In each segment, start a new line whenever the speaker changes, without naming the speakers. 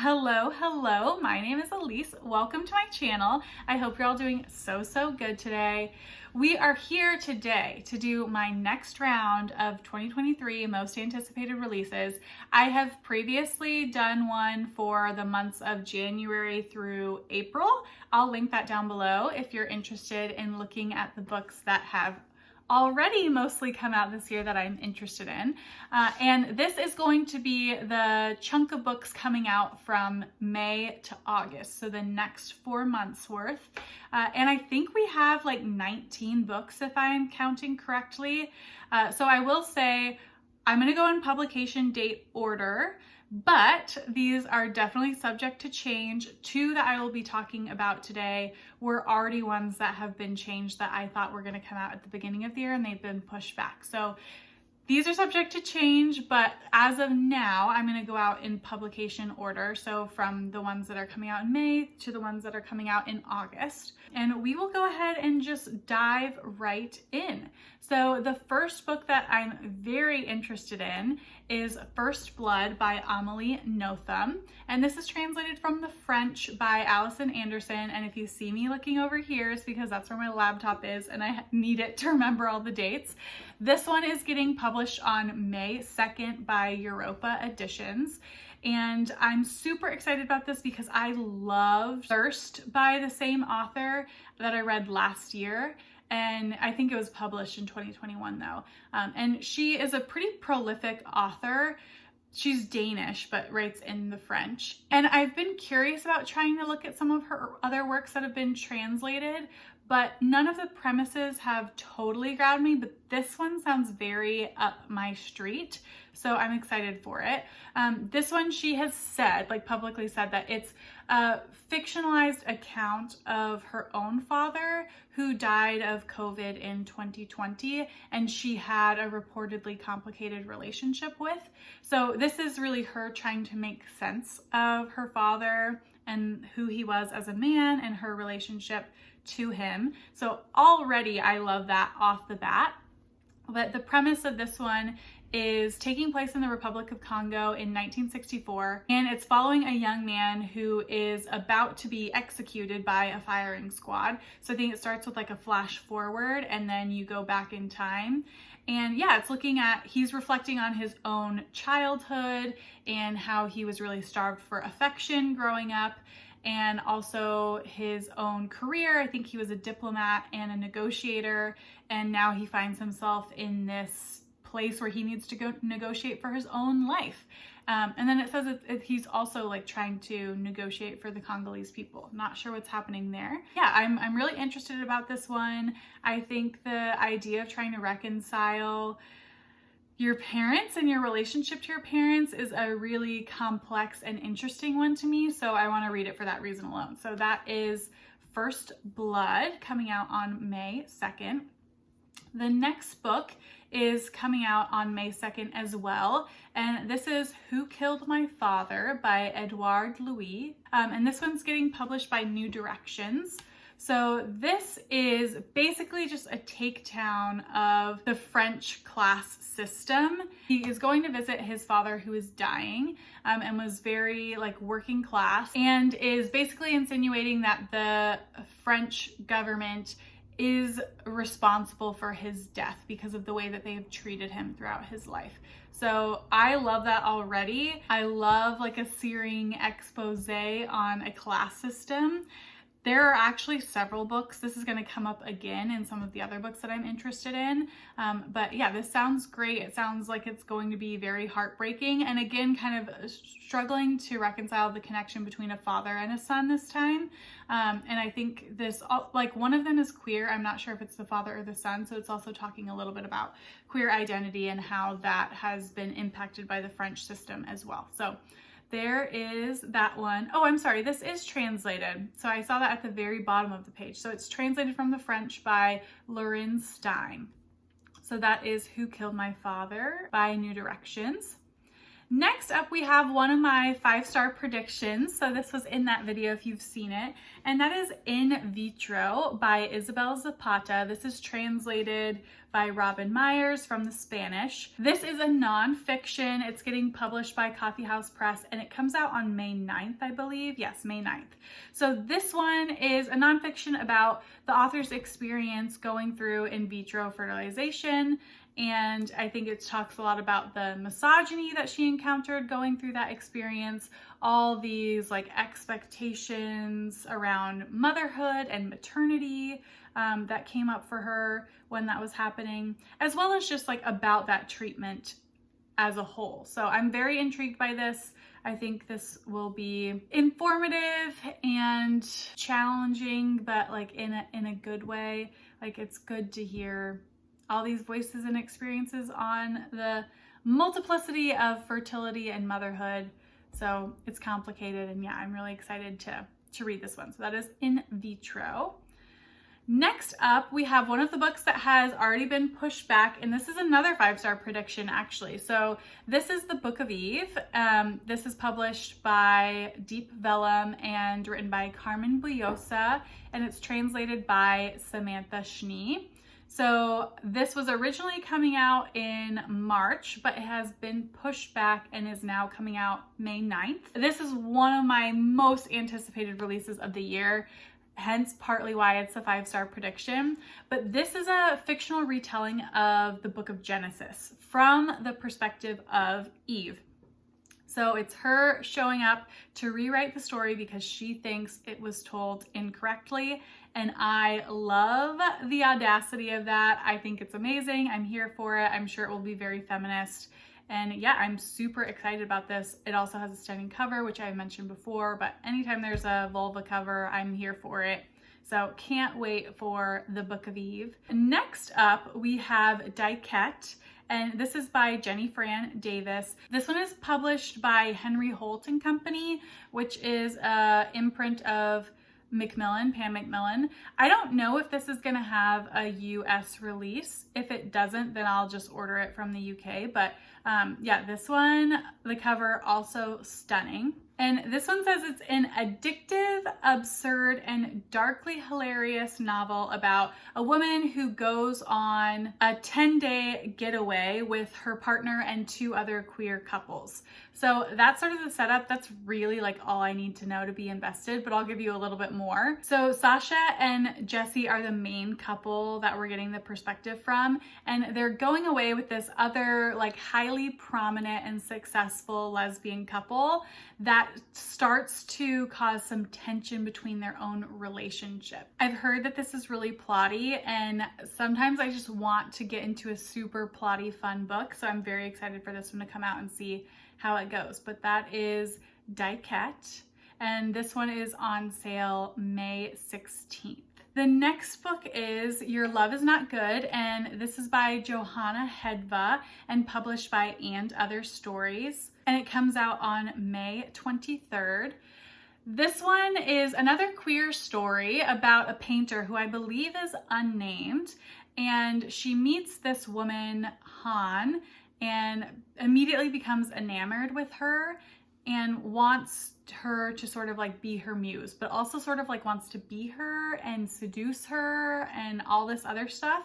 Hello. My name is Elise. Welcome to my channel. I hope you're all doing so good today. We are here today to do my next round of 2023 most anticipated releases. I have previously done one for the months of January through April. I'll link that down below if you're interested in looking at the books that have already mostly come out this year that I'm interested in. And this is going to be the chunk of books coming out from May to August, so the next 4 months worth. And I think we have like 19 books if I'm counting correctly. So I will say I'm gonna go in publication date order, but these are definitely subject to change. 2 that I will be talking about today were already ones that have been changed that I thought were going to come out at the beginning of the year and they've been pushed back. So these are subject to change, but as of now, I'm going to go out in publication order. So from the ones that are coming out in May to the ones that are coming out in August. And we will go ahead and just dive right in. So the first book that I'm very interested in is First Blood by Amelie Nothomb. And this is translated from the French by Alison Anderson. And if you see me looking over here, it's because that's where my laptop is and I need it to remember all the dates. This one is getting published on May 2nd by Europa Editions. And I'm super excited about this because I love Thirst by the same author that I read last year. And I think it was published in 2021 though. And she is a pretty prolific author. She's Danish, but writes in the French. And I've been curious about trying to look at some of her other works that have been translated, but none of the premises have totally grabbed me, but this one sounds very up my street. So I'm excited for it. This one, she has said, like publicly said, that it's a fictionalized account of her own father who died of COVID in 2020, and she had a reportedly complicated relationship with. So this is really her trying to make sense of her father and who he was as a man and her relationship to him. So already I love that off the bat. But the premise of this one is taking place in the Republic of Congo in 1964, and it's following a young man who is about to be executed by a firing squad. So I think it starts with like a flash forward and then you go back in time. And yeah, it's looking at, he's reflecting on his own childhood and how he was really starved for affection growing up, and also his own career. I think he was a diplomat and a negotiator, and now he finds himself in this place where he needs to go negotiate for his own life. And then it says he's also like trying to negotiate for the Congolese people. Not sure what's happening there. Yeah, I'm really interested about this one. I think the idea of trying to reconcile your parents and your relationship to your parents is a really complex and interesting one to me. So I want to read it for that reason alone. So that is First Blood, coming out on May 2nd. The next book is coming out on May 2nd as well, and this is Who Killed My Father by Édouard Louis, and this one's getting published by New Directions. So this is basically just a takedown of the French class system. He is going to visit his father who is dying and was very like working class, and is basically insinuating that the French government is responsible for his death because of the way that they have treated him throughout his life. So I love that already. I love like a searing expose on a class system. There are actually several books. This is going to come up again in some of the other books that I'm interested in. But yeah, this sounds great. It sounds like it's going to be very heartbreaking. And again, kind of struggling to reconcile the connection between a father and a son this time. And I think this, like one of them is queer. I'm not sure if it's the father or the son. So it's also talking a little bit about queer identity and how that has been impacted by the French system as well. So there is that one. Oh, I'm sorry, this is translated. So I saw that at the very bottom of the page. So it's translated from the French by Lorin Stein. So that is Who Killed My Father by New Directions. Next up, we have one of my 5-star predictions. So this was in that video if you've seen it, and that is In Vitro by Isabel Zapata. This is translated by Robin Myers from the Spanish. This is a nonfiction. It's getting published by Coffee House Press, and it comes out on May 9th, I believe. Yes, May 9th. So this one is a nonfiction about the author's experience going through in vitro fertilization. And I think it talks a lot about the misogyny that she encountered going through that experience, all these like expectations around motherhood and maternity that came up for her when that was happening, as well as just like about that treatment as a whole. So I'm very intrigued by this. I think this will be informative and challenging, but like in a good way. Like, it's good to hear all these voices and experiences on the multiplicity of fertility and motherhood. So it's complicated, and yeah, I'm really excited to read this one. So that is In Vitro. Next up, we have one of the books that has already been pushed back, and this is another 5-star prediction actually. So this is The Book of Eve. This is published by Deep Vellum and written by Carmen Boullosa, and it's translated by Samantha Schnee. So this was originally coming out in March, but it has been pushed back and is now coming out May 9th. This is one of my most anticipated releases of the year, hence partly why it's a 5-star prediction. But this is a fictional retelling of the book of Genesis from the perspective of Eve. So it's her showing up to rewrite the story because she thinks it was told incorrectly. And I love the audacity of that. I think it's amazing. I'm here for it. I'm sure it will be very feminist. And yeah, I'm super excited about this. It also has a stunning cover, which I mentioned before, but anytime there's a vulva cover, I'm here for it. So can't wait for The Book of Eve. Next up, we have Dykette. And this is by Jenny Fran Davis. This one is published by Henry Holt and Company, which is an imprint of Pan Macmillan. I don't know if this is gonna have a US release. If it doesn't, then I'll just order it from the UK. But yeah, this one, the cover also stunning. And this one says it's an addictive, absurd, and darkly hilarious novel about a woman who goes on a 10-day getaway with her partner and 2 other queer couples. So that's sort of the setup. That's really like all I need to know to be invested, but I'll give you a little bit more. So Sasha and Jesse are the main couple that we're getting the perspective from, and they're going away with this other like highly prominent and successful lesbian couple that starts to cause some tension between their own relationship. I've heard that this is really plotty, and sometimes I just want to get into a super plotty, fun book. So I'm very excited for this one to come out and see how it goes. But that is Dykette, and this one is on sale May 16th. The next book is Your Love Is Not Good, and this is by Johanna Hedva and published by And Other Stories, and it comes out on May 23rd. This one is another queer story about a painter who I believe is unnamed, and she meets this woman, Han, and immediately becomes enamored with her and wants her to sort of like be her muse, but also sort of like wants to be her and seduce her and all this other stuff.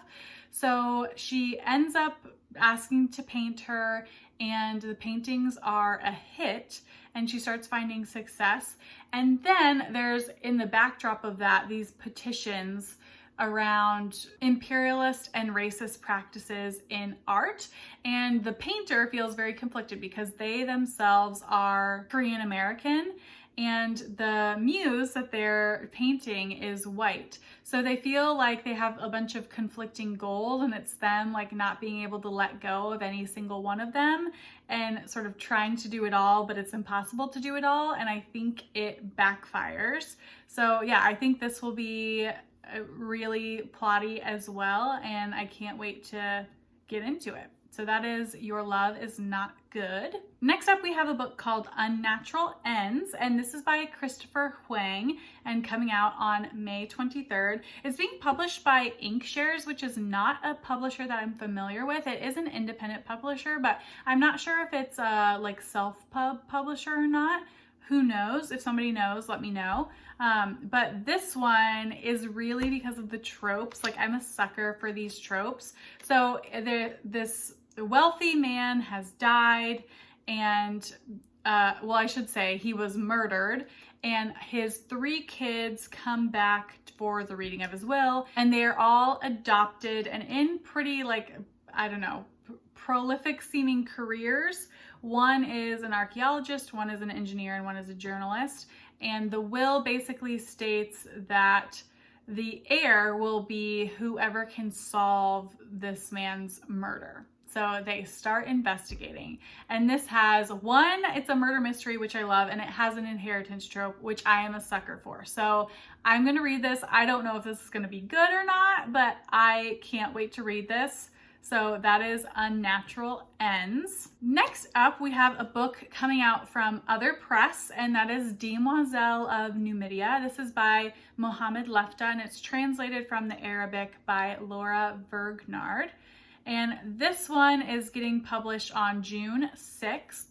So she ends up asking to paint her, and the paintings are a hit, and she starts finding success. And then there's, in the backdrop of that, these petitions around imperialist and racist practices in art. And the painter feels very conflicted because they themselves are Korean American, and the muse that they're painting is white. So they feel like they have a bunch of conflicting goals, and it's them like not being able to let go of any single one of them and sort of trying to do it all, but it's impossible to do it all. And I think it backfires. So yeah, I think this will be really plotty as well, and I can't wait to get into it. So that is Your Love Is Not good. Next up, we have a book called Unnatural Ends, and this is by Christopher Huang and coming out on May 23rd. It's being published by Inkshares, which is not a publisher that I'm familiar with. It is an independent publisher, but I'm not sure if it's a like self-pub publisher or not. Who knows? If somebody knows, let me know. But this one is really because of the tropes. Like, I'm a sucker for these tropes. So this wealthy man has died, and well, I should say he was murdered, and his 3 kids come back for the reading of his will, and they're all adopted and in pretty, like, I don't know, prolific seeming careers. One is an archaeologist, one is an engineer, and one is a journalist. And the will basically states that the heir will be whoever can solve this man's murder. So they start investigating. And this has it's a murder mystery, which I love, and it has an inheritance trope, which I am a sucker for. So I'm gonna read this. I don't know if this is gonna be good or not, but I can't wait to read this. So that is Unnatural Ends. Next up, we have a book coming out from Other Press, and that is Demoiselles of Numeria. This is by Mohamed Leftah, and it's translated from the Arabic by Lara Vergnaud. And this one is getting published on June 6th.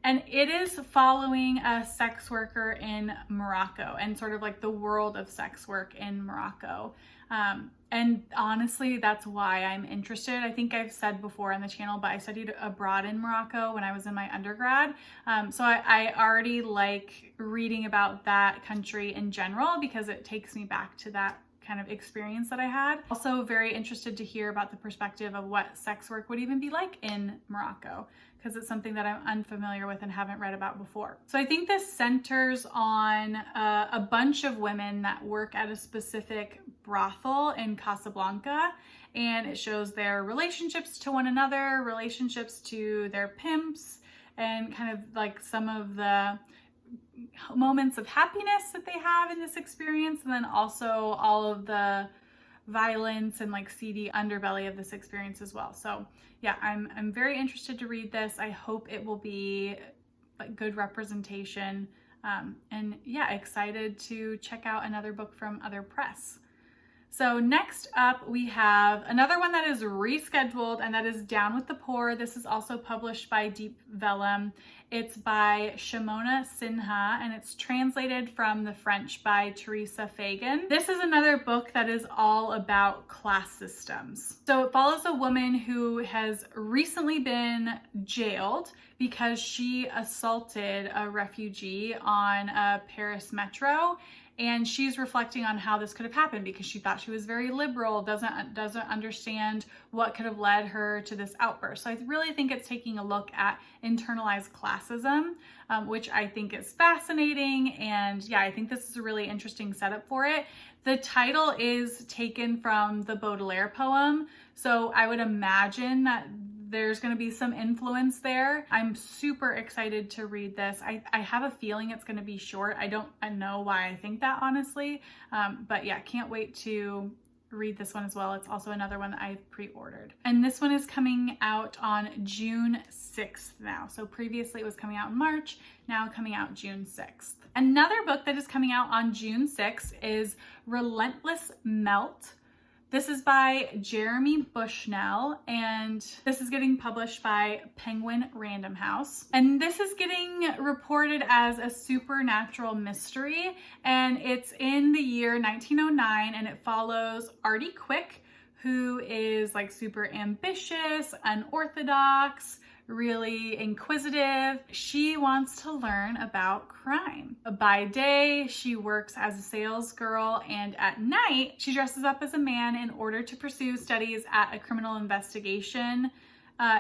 And it is following a sex worker in Morocco and sort of like the world of sex work in Morocco. And honestly, that's why I'm interested. I think I've said before on the channel, but I studied abroad in Morocco when I was in my undergrad. So I already like reading about that country in general because it takes me back to that kind of experience that I had. Also very interested to hear about the perspective of what sex work would even be like in Morocco, because it's something that I'm unfamiliar with and haven't read about before. So I think this centers on a bunch of women that work at a specific brothel in Casablanca, and it shows their relationships to one another, relationships to their pimps, and kind of like some of the moments of happiness that they have in this experience, and then also all of the violence and like seedy underbelly of this experience as well. So yeah, I'm very interested to read this. I hope it will be like good representation, and yeah, excited to check out another book from Other Press. So next up, we have another one that is rescheduled, and that is Down with the Poor. This is also published by Deep Vellum. It's by Shumona Sinha, and it's translated from the French by Teresa Fagan. This is another book that is all about class systems. So it follows a woman who has recently been jailed because she assaulted a refugee on a Paris metro. And she's reflecting on how this could have happened because she thought she was very liberal, doesn't understand what could have led her to this outburst. So I really think it's taking a look at internalized classism, which I think is fascinating. And yeah, I think this is a really interesting setup for it. The title is taken from the Baudelaire poem, so I would imagine that there's going to be some influence there. I'm super excited to read this. I have a feeling it's going to be short. I don't know why I think that, honestly. But yeah, can't wait to read this one as well. It's also another one that I've pre-ordered. And this one is coming out on June 6th now. So previously it was coming out in March, now coming out June 6th. Another book that is coming out on June 6th is Relentless Melt. This is by Jeremy Bushnell, and this is getting published by Penguin Random House. And this is getting reported as a supernatural mystery, and it's in the year 1909, and it follows Artie Quick, who is like super ambitious, unorthodox, really inquisitive. She wants to learn about crime. By day, she works as a sales girl, and at night, she dresses up as a man in order to pursue studies at a criminal investigation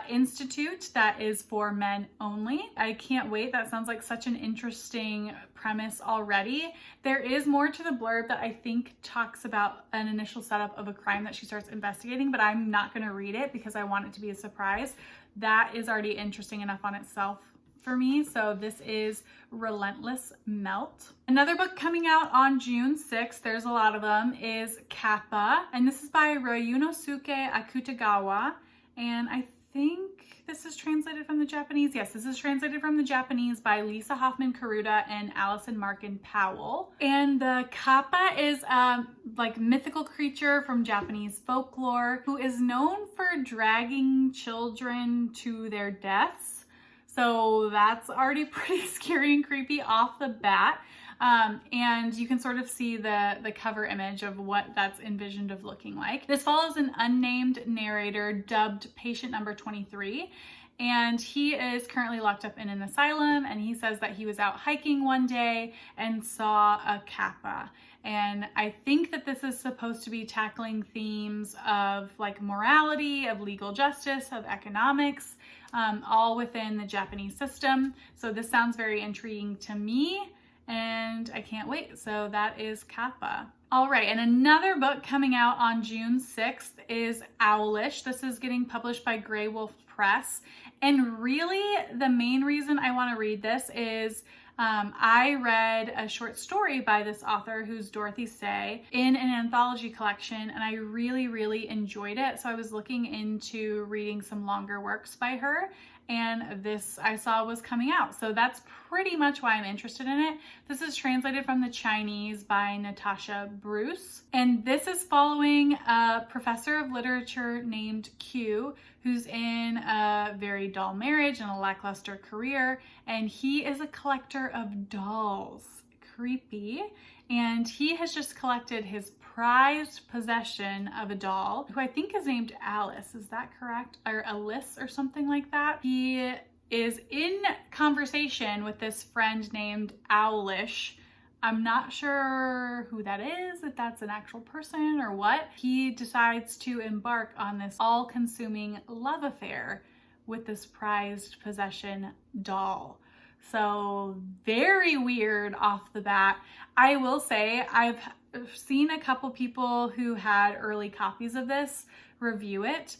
institute that is for men only. I can't wait. That sounds like such an interesting premise already. There is more to the blurb that I think talks about an initial setup of a crime that she starts investigating, but I'm not going to read it because I want it to be a surprise. That is already interesting enough on itself for me. So this is Relentless Melt. Another book coming out on June 6th, there's a lot of them, is Kappa. And this is by Ryunosuke Akutagawa. And I think this is translated from the Japanese. Yes, this is translated from the Japanese by Lisa Hofmann-Kuroda and Alison Markin Powell. And the Kappa is a like mythical creature from Japanese folklore who is known for dragging children to their deaths. So that's already pretty scary and creepy off the bat. And you can sort of see the cover image of what that's envisioned of looking like. This follows an unnamed narrator dubbed patient number 23. And he is currently locked up in an asylum, and he says that he was out hiking one day and saw a Kappa. And I think that this is supposed to be tackling themes of like morality, of legal justice, of economics, all within the Japanese system. So this sounds very intriguing to me, and I can't wait. So that is Kappa. All right, and another book coming out on June 6th is Owlish. This is getting published by Grey Wolf Press. And really, the main reason I want to read this is I read a short story by this author, who's Dorothy Say, in an anthology collection, and I really, really enjoyed it. So I was looking into reading some longer works by her, and this I saw was coming out. So that's pretty much why I'm interested in it. This is translated from the Chinese by Natasha Bruce, and this is following a professor of literature named Q, who's in a very dull marriage and a lackluster career, and he is a collector of dolls. Creepy. And he has just collected his prized possession of a doll, who I think is named Alice. Is that correct? Or Alice or something like that. He is in conversation with this friend named Owlish. I'm not sure who that is, if that's an actual person or what. He decides to embark on this all-consuming love affair with this prized possession doll. So very weird off the bat. I will say I've seen a couple people who had early copies of this review it,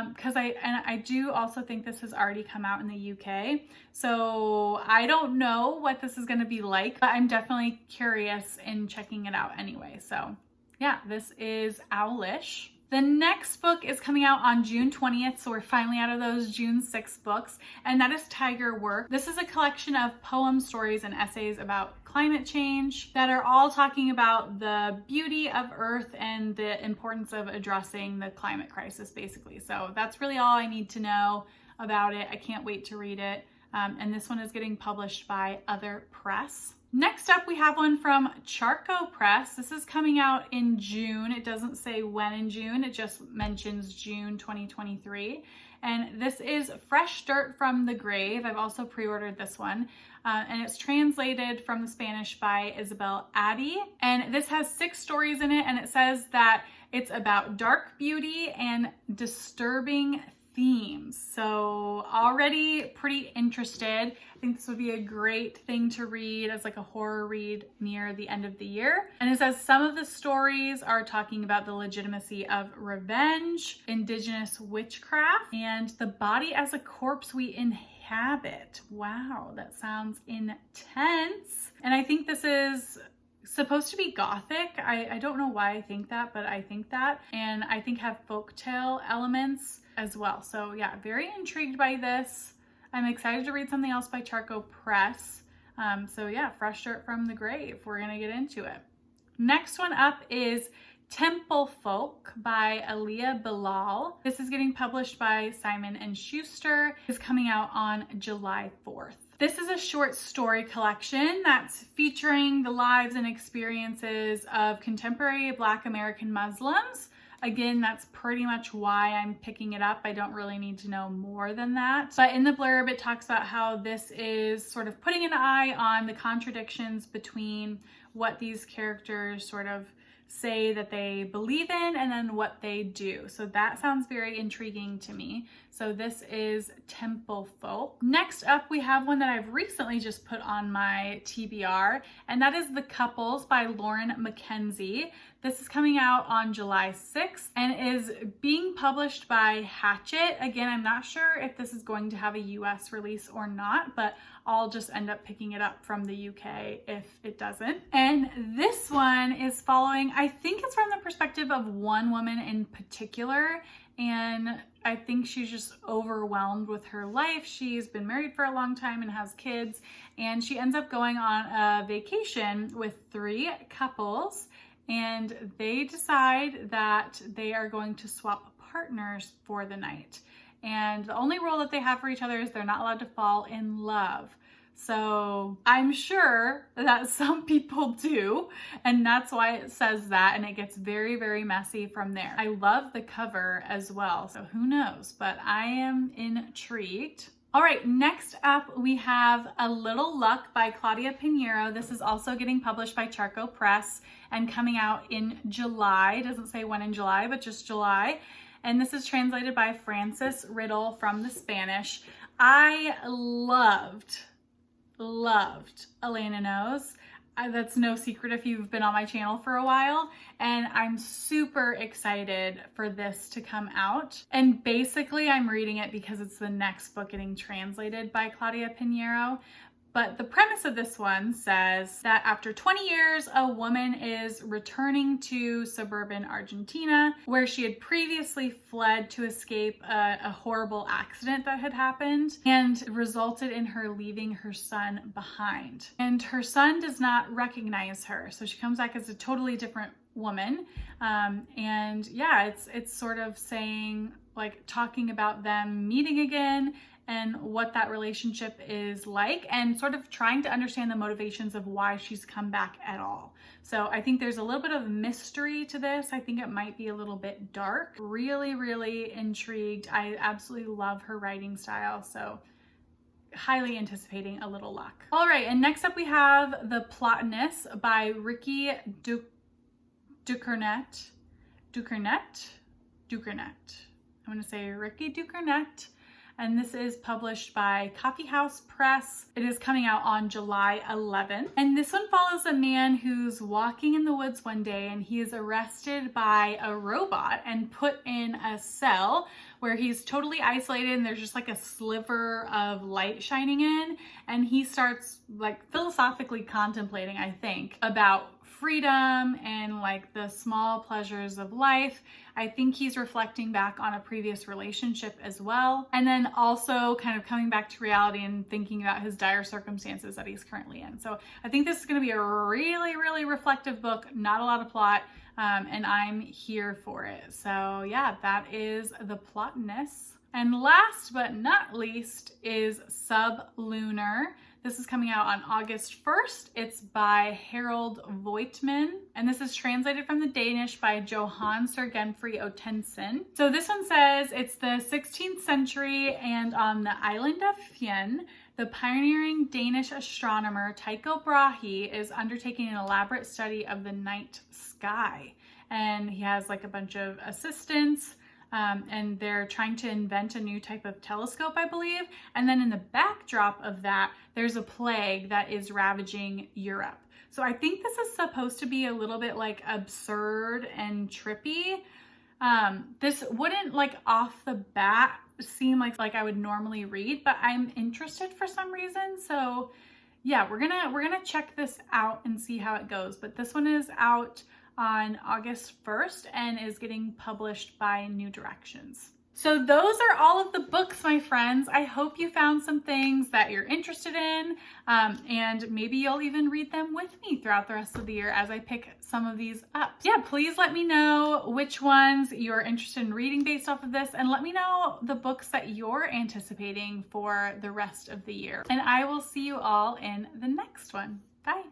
because I do also think this has already come out in the UK. So I don't know what this is going to be like, but I'm definitely curious in checking it out anyway. So yeah, this is Owlish. The next book is coming out on June 20th, so we're finally out of those June 6th books, and that is Tiger Work. This is a collection of poems, stories, and essays about climate change that are all talking about the beauty of Earth and the importance of addressing the climate crisis, basically. So that's really all I need to know about it. I can't wait to read it. And this one is getting published by Other Press. Next up, we have one from Charco Press. This is coming out in June. It doesn't say when in June, it just mentions June 2023. And this is Fresh Dirt from the Grave. I've also pre-ordered this one. And it's translated from the Spanish by Isabel Addy. And this has 6 stories in it, and it says that it's about dark beauty and disturbing themes. So already pretty interested. I think this would be a great thing to read as like a horror read near the end of the year. And it says some of the stories are talking about the legitimacy of revenge, indigenous witchcraft, and the body as a corpse we inhabit. Wow, that sounds intense. And I think this is supposed to be gothic. I don't know why I think that, but I think that. And I think have folktale elements as well. So yeah, very intrigued by this. I'm excited to read something else by Charco Press. So yeah, Fresh Dirt from the Grave. We're gonna get into it. Next one up is Temple Folk by Aliyah Bilal. This is getting published by Simon & Schuster. It's coming out on July 4th. This is a short story collection that's featuring the lives and experiences of contemporary Black American Muslims. Again, that's pretty much why I'm picking it up. I don't really need to know more than that. But in the blurb, it talks about how this is sort of putting an eye on the contradictions between what these characters sort of say that they believe in and then what they do. So that sounds very intriguing to me. So this is Temple Folk. Next up, we have one that I've recently just put on my TBR, and that is The Couples by Lauren Mackenzie. This is coming out on July 6th and is being published by Hachette. Again, I'm not sure if this is going to have a US release or not, but I'll just end up picking it up from the UK if it doesn't. And this one is following, I think it's from the perspective of one woman in particular, and I think she's just overwhelmed with her life. She's been married for a long time and has kids, and she ends up going on a vacation with 3 couples, and they decide that they are going to swap partners for the night. And the only rule that they have for each other is they're not allowed to fall in love. So I'm sure that some people do, and that's why it says that, and it gets very, very messy from there. I love the cover as well, so who knows, but I am intrigued. All right, next up we have A Little Luck by Claudia Pinheiro. This is also getting published by Charco Press and coming out in July. It doesn't say when in July, but just July. And this is translated by Frances Riddle from the Spanish. I loved Elena Knows. That's no secret if you've been on my channel for a while, and I'm super excited for this to come out. And basically I'm reading it because it's the next book getting translated by Claudia Pinheiro. But the premise of this one says that after 20 years, a woman is returning to suburban Argentina, where she had previously fled to escape a horrible accident that had happened and resulted in her leaving her son behind. And her son does not recognize her, so she comes back as a totally different woman. And yeah, it's sort of saying, like, talking about them meeting again and what that relationship is like, and sort of trying to understand the motivations of why she's come back at all. So I think there's a little bit of mystery to this. I think it might be a little bit dark. Really, really intrigued. I absolutely love her writing style, so highly anticipating A Little Luck. All right, and next up we have The Plotinus by Ricky Dukernet. I'm gonna say Ricky Dukernet. And this is published by Coffee House Press. It is coming out on July 11th. And this one follows a man who's walking in the woods one day, and he is arrested by a robot and put in a cell where he's totally isolated, and there's just like a sliver of light shining in. And he starts like philosophically contemplating, I think, about freedom and like the small pleasures of life. I think he's reflecting back on a previous relationship as well. And then also kind of coming back to reality and thinking about his dire circumstances that he's currently in. So I think this is going to be a really, really reflective book, not a lot of plot, and I'm here for it. So yeah, that is The Plotinus. And last but not least is Sublunar. This is coming out on August 1st. It's by Harold Voigtman, and this is translated from the Danish by Johan Sergenfri Otensen. So this one says it's the 16th century, and on the island of Fjen, the pioneering Danish astronomer Tycho Brahe is undertaking an elaborate study of the night sky. And he has like a bunch of assistants, and they're trying to invent a new type of telescope, I believe. And then in the backdrop of that, there's a plague that is ravaging Europe. So I think this is supposed to be a little bit like absurd and trippy. This wouldn't like off the bat seem like I would normally read, but I'm interested for some reason. So yeah, we're gonna check this out and see how it goes. But this one is out on August 1st and is getting published by New Directions. So those are all of the books, my friends. I hope you found some things that you're interested in, and maybe you'll even read them with me throughout the rest of the year as I pick some of these up. Yeah, please let me know which ones you're interested in reading based off of this, and let me know the books that you're anticipating for the rest of the year. And I will see you all in the next one. Bye.